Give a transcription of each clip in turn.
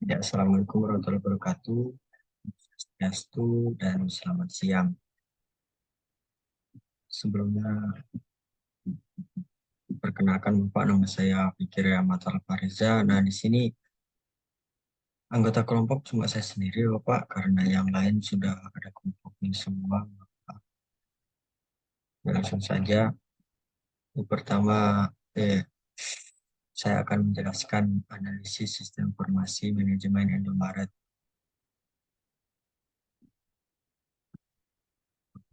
Ya, Assalamualaikum warahmatullahi wabarakatuh. Swastiastu dan selamat siang. Sebelumnya, perkenalkan Bapak, nama saya Fikri Ahmad Al-Fariza. Nah, di sini anggota kelompok cuma saya sendiri, Bapak, karena yang lain sudah ada kelompoknya semua. Langsung saja. Yang pertama, saya akan menjelaskan analisis sistem informasi manajemen Indomaret.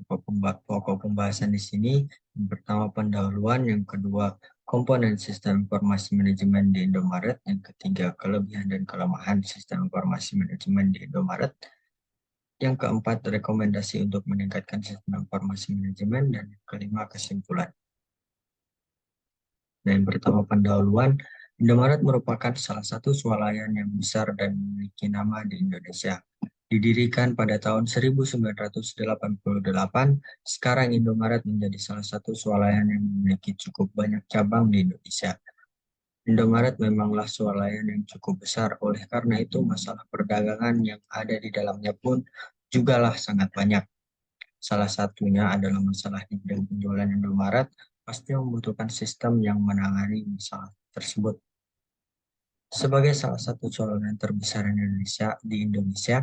Pokok pembahasan di sini, yang pertama pendahuluan, yang kedua komponen sistem informasi manajemen di Indomaret, yang ketiga kelebihan dan kelemahan sistem informasi manajemen di Indomaret, yang keempat rekomendasi untuk meningkatkan sistem informasi manajemen, dan yang kelima kesimpulan. Nah, yang pertama pendahuluan, Indomaret merupakan salah satu swalayan yang besar dan memiliki nama di Indonesia. Didirikan pada tahun 1988, sekarang Indomaret menjadi salah satu swalayan yang memiliki cukup banyak cabang di Indonesia. Indomaret memanglah swalayan yang cukup besar, oleh karena itu masalah perdagangan yang ada di dalamnya pun jugalah sangat banyak. Salah satunya adalah masalah di bidang penjualan Indomaret, pasti membutuhkan sistem yang menangani masalah tersebut. Sebagai salah satu swalayan terbesar di Indonesia,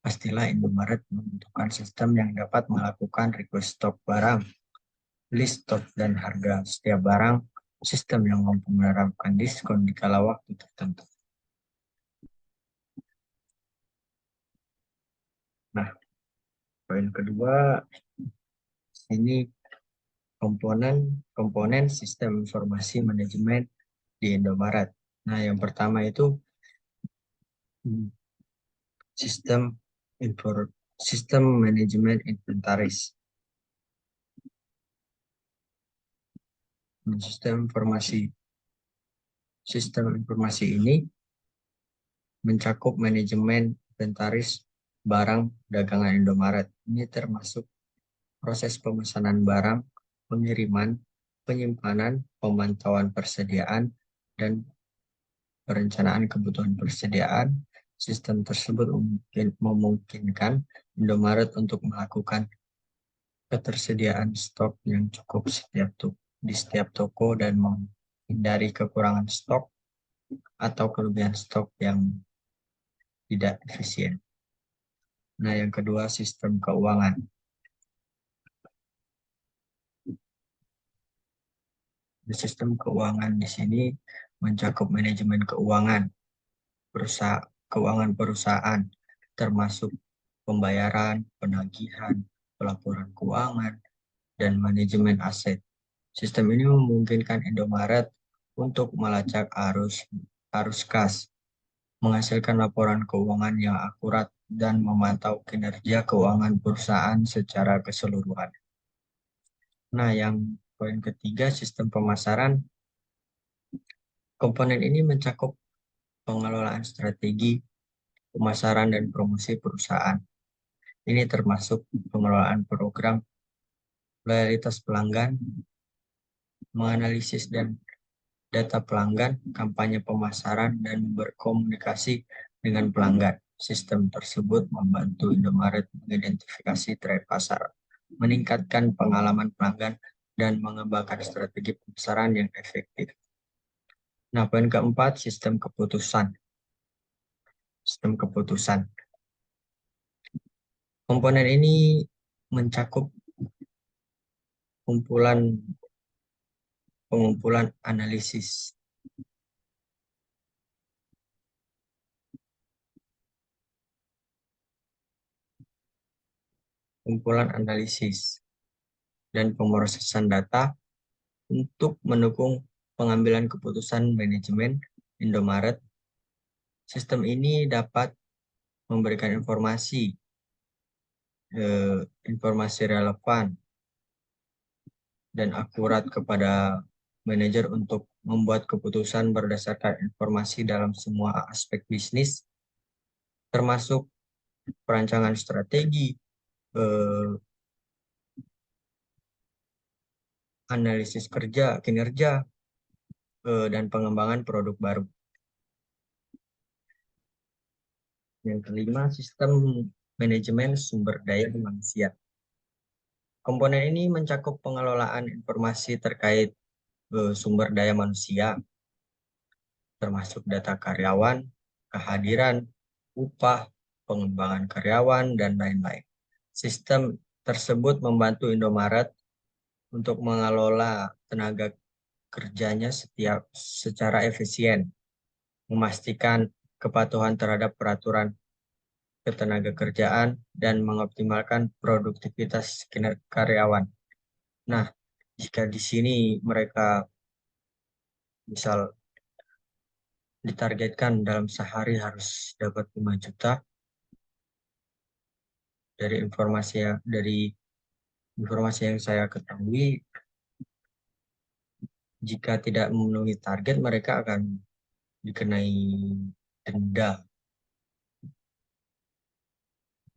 pastilah Indomaret membutuhkan sistem yang dapat melakukan request stok barang, list stok dan harga setiap barang, sistem yang mampu menerapkan diskon di kala waktu tertentu. Nah, poin kedua, ini komponen sistem informasi manajemen di Indomaret. Nah, yang pertama itu sistem sistem manajemen inventaris. Sistem informasi ini mencakup manajemen inventaris barang dagangan Indomaret. Ini termasuk proses pemesanan barang, pengiriman, penyimpanan, pemantauan persediaan, dan perencanaan kebutuhan persediaan. Sistem tersebut memungkinkan Indomaret untuk melakukan ketersediaan stok yang cukup di setiap toko dan menghindari kekurangan stok atau kelebihan stok yang tidak efisien. Nah, yang kedua, sistem keuangan. Sistem keuangan di sini mencakup manajemen keuangan perusahaan, termasuk pembayaran, penagihan, pelaporan keuangan, dan manajemen aset. Sistem ini memungkinkan Indomaret untuk melacak arus kas, menghasilkan laporan keuangan yang akurat, dan memantau kinerja keuangan perusahaan secara keseluruhan. Nah, yang poin ketiga, sistem pemasaran. Komponen ini mencakup pengelolaan strategi, pemasaran, dan promosi perusahaan. Ini termasuk pengelolaan program loyalitas pelanggan, menganalisis dan data pelanggan, kampanye pemasaran, dan berkomunikasi dengan pelanggan. Sistem tersebut membantu Indomaret mengidentifikasi tren pasar, meningkatkan pengalaman pelanggan, dan mengembangkan strategi pemasaran yang efektif. Nah, poin keempat, sistem keputusan. Sistem keputusan. Komponen ini mencakup pengumpulan analisis, dan pemrosesan data untuk mendukung pengambilan keputusan manajemen Indomaret. Sistem ini dapat memberikan informasi relevan dan akurat kepada manajer untuk membuat keputusan berdasarkan informasi dalam semua aspek bisnis, termasuk perancangan strategi, analisis kinerja, dan pengembangan produk baru. Yang kelima, sistem manajemen sumber daya manusia. Komponen ini mencakup pengelolaan informasi terkait sumber daya manusia, termasuk data karyawan, kehadiran, upah, pengembangan karyawan, dan lain-lain. Sistem tersebut membantu Indomaret untuk mengelola tenaga kerjanya secara efisien, memastikan kepatuhan terhadap peraturan ketenagakerjaan, dan mengoptimalkan produktivitas karyawan. Nah, jika di sini mereka misal ditargetkan dalam sehari harus dapat 5 juta dari informasi yang saya ketahui, jika tidak memenuhi target mereka akan dikenai denda.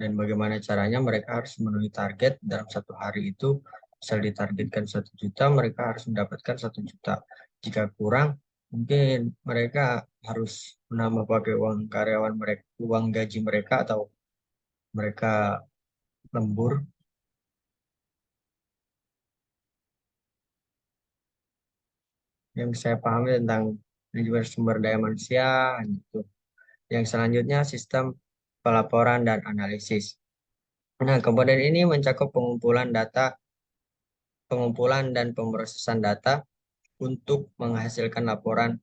Dan bagaimana caranya mereka harus memenuhi target dalam satu hari itu, misal ditargetkan 1 juta, mereka harus mendapatkan 1 juta. Jika kurang, mungkin mereka harus menambah pakai uang karyawan mereka, uang gaji mereka, atau mereka lembur. Yang saya pahami tentang manajemen sumber daya manusia, gitu. Yang selanjutnya, sistem pelaporan dan analisis. Nah, komponen ini mencakup pengumpulan dan pemrosesan data untuk menghasilkan laporan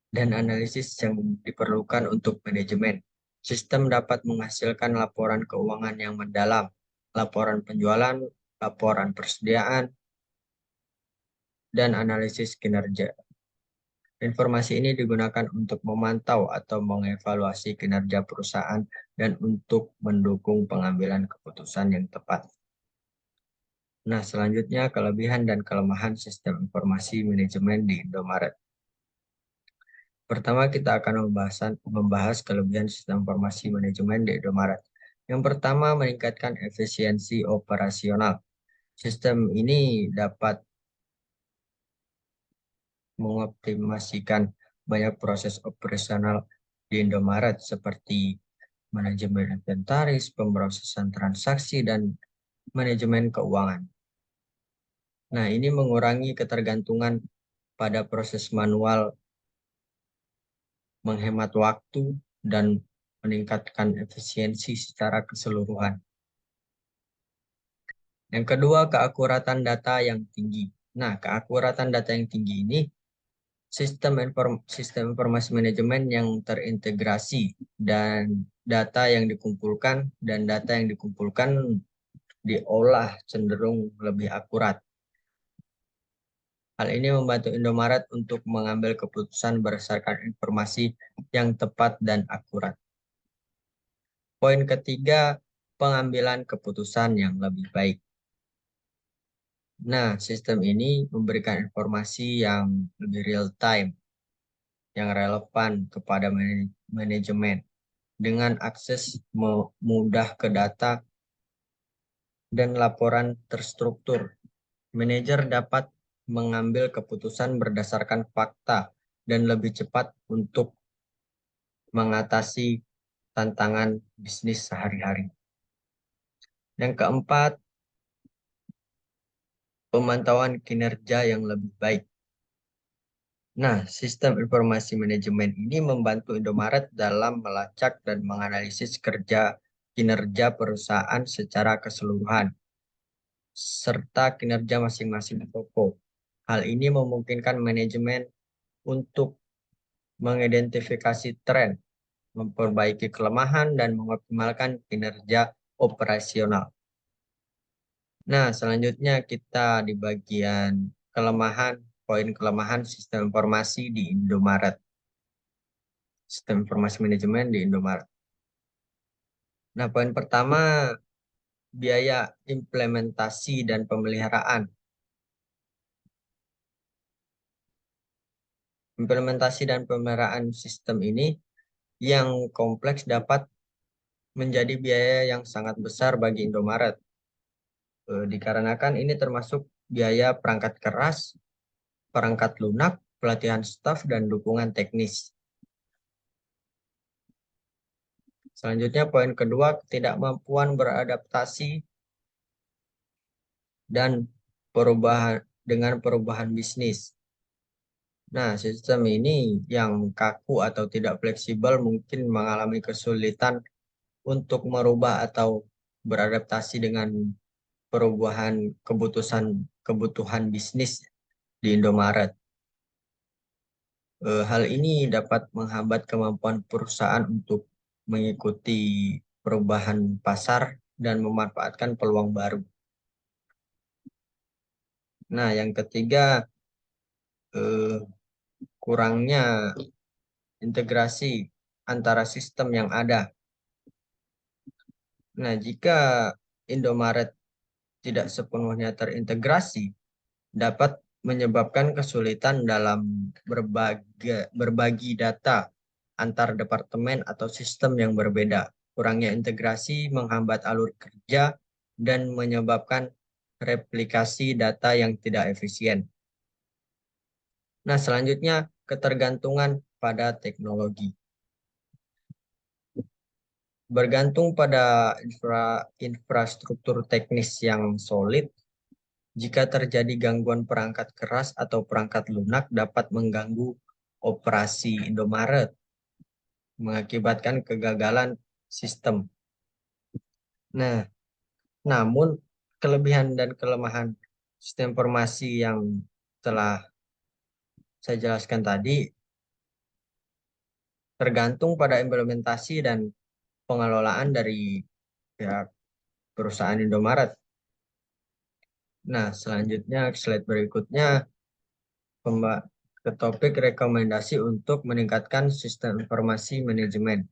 dan analisis yang diperlukan untuk manajemen. Sistem dapat menghasilkan laporan keuangan yang mendalam, laporan penjualan, laporan persediaan, dan analisis kinerja. Informasi ini digunakan untuk memantau atau mengevaluasi kinerja perusahaan dan untuk mendukung pengambilan keputusan yang tepat. Nah, selanjutnya kelebihan dan kelemahan sistem informasi manajemen di Indomaret. Pertama, kita akan membahas kelebihan sistem informasi manajemen di Indomaret. Yang pertama, meningkatkan efisiensi operasional. Sistem ini dapat mengoptimasikan banyak proses operasional di Indomaret seperti manajemen inventaris, pemrosesan transaksi, dan manajemen keuangan. Nah, ini mengurangi ketergantungan pada proses manual, menghemat waktu, dan meningkatkan efisiensi secara keseluruhan. Yang kedua, keakuratan data yang tinggi. Nah, keakuratan data yang tinggi ini sistem informasi manajemen yang terintegrasi dan data yang dikumpulkan diolah cenderung lebih akurat. Hal ini membantu Indomaret untuk mengambil keputusan berdasarkan informasi yang tepat dan akurat. Poin ketiga, pengambilan keputusan yang lebih baik. Nah, sistem ini memberikan informasi yang lebih real time, yang relevan kepada manajemen, dengan akses mudah ke data dan laporan terstruktur. Manajer dapat mengambil keputusan berdasarkan fakta dan lebih cepat untuk mengatasi tantangan bisnis sehari-hari. Yang keempat, pemantauan kinerja yang lebih baik. Nah, sistem informasi manajemen ini membantu Indomaret dalam melacak dan menganalisis kinerja perusahaan secara keseluruhan, serta kinerja masing-masing toko. Hal ini memungkinkan manajemen untuk mengidentifikasi tren, memperbaiki kelemahan, dan mengoptimalkan kinerja operasional. Nah, selanjutnya kita di bagian poin kelemahan sistem informasi di Indomaret. Sistem informasi manajemen di Indomaret. Nah, poin pertama, biaya implementasi dan pemeliharaan. Implementasi dan pemeliharaan sistem ini yang kompleks dapat menjadi biaya yang sangat besar bagi Indomaret. Dikarenakan ini termasuk biaya perangkat keras, perangkat lunak, pelatihan staf, dan dukungan teknis. Selanjutnya poin kedua, ketidakmampuan beradaptasi dan perubahan bisnis. Nah, sistem ini yang kaku atau tidak fleksibel mungkin mengalami kesulitan untuk merubah atau beradaptasi dengan perubahan kebutuhan bisnis di Indomaret. Hal ini dapat menghambat kemampuan perusahaan untuk mengikuti perubahan pasar dan memanfaatkan peluang baru. Nah, yang ketiga, eh, kurangnya integrasi antara sistem yang ada. Nah, jika Indomaret tidak sepenuhnya terintegrasi, dapat menyebabkan kesulitan dalam berbagi data antar departemen atau sistem yang berbeda. Kurangnya integrasi menghambat alur kerja dan menyebabkan replikasi data yang tidak efisien. Nah, selanjutnya ketergantungan pada teknologi. Bergantung pada infrastruktur teknis yang solid, jika terjadi gangguan perangkat keras atau perangkat lunak dapat mengganggu operasi Indomaret, mengakibatkan kegagalan sistem. Nah, namun kelebihan dan kelemahan sistem informasi yang telah saya jelaskan tadi tergantung pada implementasi dan pengelolaan dari pihak perusahaan Indomaret. Nah, selanjutnya slide berikutnya ke topik rekomendasi untuk meningkatkan sistem informasi manajemen.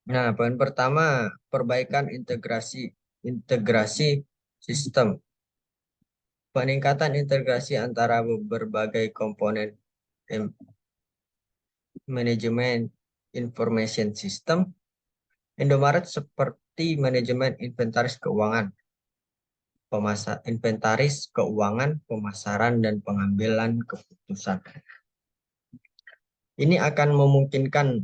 Nah, poin pertama, perbaikan integrasi sistem. Peningkatan integrasi antara berbagai komponen manajemen information system Indomaret seperti manajemen inventaris keuangan, pemasaran, dan pengambilan keputusan. Ini akan memungkinkan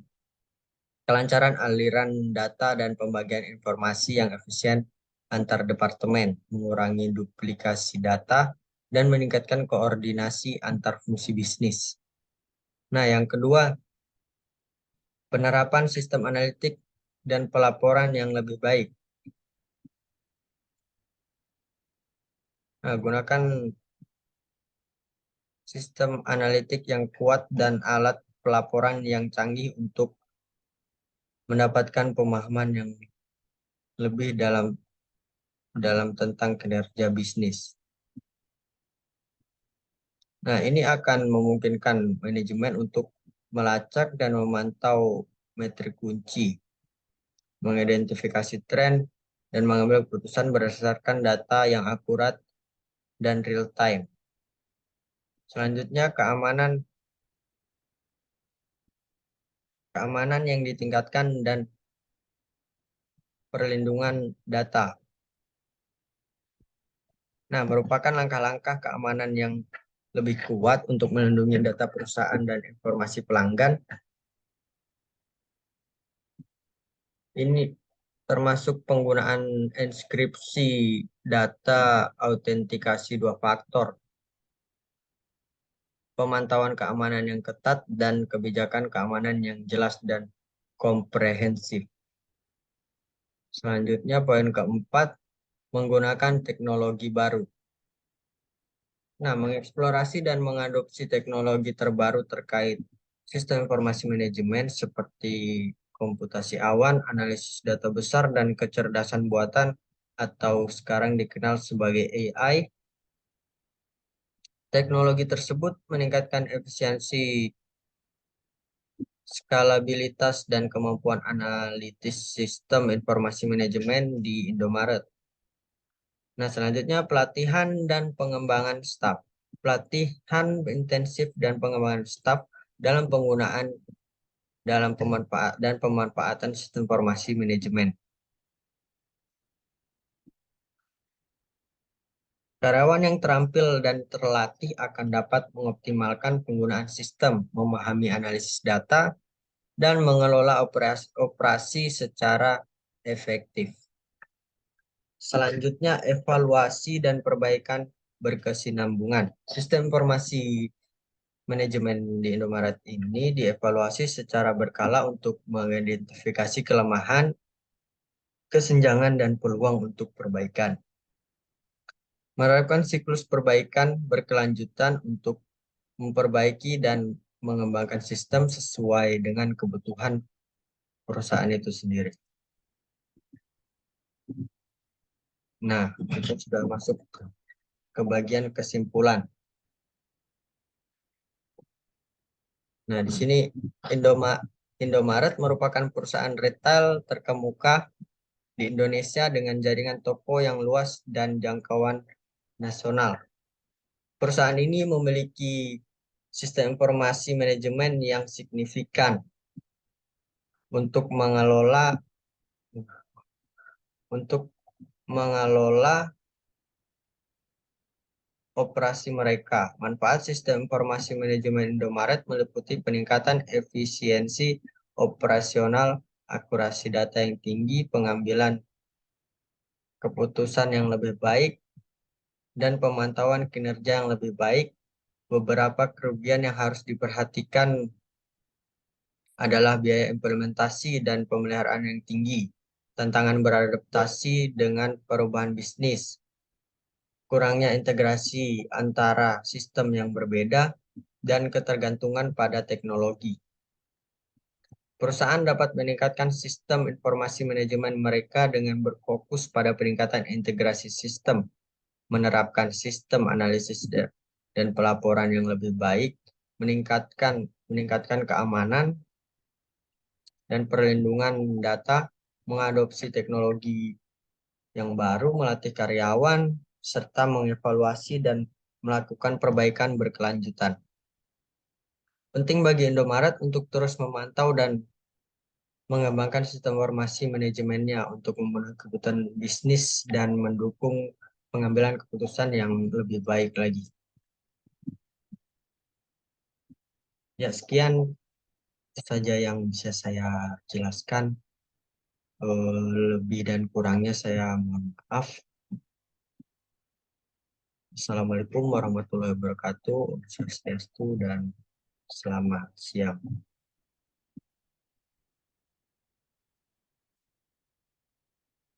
kelancaran aliran data dan pembagian informasi yang efisien antar departemen, mengurangi duplikasi data, dan meningkatkan koordinasi antar fungsi bisnis. Nah, yang kedua, penerapan sistem analitik dan pelaporan yang lebih baik. Nah, gunakan sistem analitik yang kuat dan alat pelaporan yang canggih untuk mendapatkan pemahaman yang lebih dalam tentang kinerja bisnis. Nah, ini akan memungkinkan manajemen untuk melacak dan memantau metrik kunci, mengidentifikasi tren, dan mengambil keputusan berdasarkan data yang akurat dan real time. Selanjutnya, keamanan yang ditingkatkan dan perlindungan data. Nah, merupakan langkah-langkah keamanan yang lebih kuat untuk melindungi data perusahaan dan informasi pelanggan. Ini termasuk penggunaan enkripsi data, autentikasi dua faktor, pemantauan keamanan yang ketat, dan kebijakan keamanan yang jelas dan komprehensif. Selanjutnya, poin keempat, menggunakan teknologi baru. Nah, mengeksplorasi dan mengadopsi teknologi terbaru terkait sistem informasi manajemen seperti komputasi awan, analisis data besar, dan kecerdasan buatan atau sekarang dikenal sebagai AI. Teknologi tersebut meningkatkan efisiensi, skalabilitas, dan kemampuan analitis sistem informasi manajemen di Indomaret. Nah, selanjutnya pelatihan dan pengembangan staf. Pelatihan intensif dan pengembangan staf dalam penggunaan dan pemanfaatan sistem informasi manajemen. Karyawan yang terampil dan terlatih akan dapat mengoptimalkan penggunaan sistem, memahami analisis data, dan mengelola operasi secara efektif. Selanjutnya, evaluasi dan perbaikan berkesinambungan. Sistem informasi manajemen di Indomaret ini dievaluasi secara berkala untuk mengidentifikasi kelemahan, kesenjangan, dan peluang untuk perbaikan. Menerapkan siklus perbaikan berkelanjutan untuk memperbaiki dan mengembangkan sistem sesuai dengan kebutuhan perusahaan itu sendiri. Nah, kita sudah masuk ke bagian kesimpulan. Nah, di sini Indomaret merupakan perusahaan retail terkemuka di Indonesia dengan jaringan toko yang luas dan jangkauan nasional. Perusahaan ini memiliki sistem informasi manajemen yang signifikan untuk mengelola operasi mereka. Manfaat sistem informasi manajemen Indomaret meliputi peningkatan efisiensi operasional, akurasi data yang tinggi, pengambilan keputusan yang lebih baik, dan pemantauan kinerja yang lebih baik. Beberapa kerugian yang harus diperhatikan adalah biaya implementasi dan pemeliharaan yang tinggi, tantangan beradaptasi dengan perubahan bisnis, kurangnya integrasi antara sistem yang berbeda, dan ketergantungan pada teknologi. Perusahaan dapat meningkatkan sistem informasi manajemen mereka dengan berfokus pada peningkatan integrasi sistem, menerapkan sistem analisis dan pelaporan yang lebih baik, meningkatkan keamanan dan perlindungan data, mengadopsi teknologi yang baru, melatih karyawan, serta mengevaluasi dan melakukan perbaikan berkelanjutan. Penting bagi Indomaret untuk terus memantau dan mengembangkan sistem informasi manajemennya untuk memenuhi kebutuhan bisnis dan mendukung pengambilan keputusan yang lebih baik lagi. Ya, sekian saja yang bisa saya jelaskan. Lebih dan kurangnya saya mohon maaf. Assalamualaikum warahmatullahi wabarakatuh. Swastiastu dan selamat siang.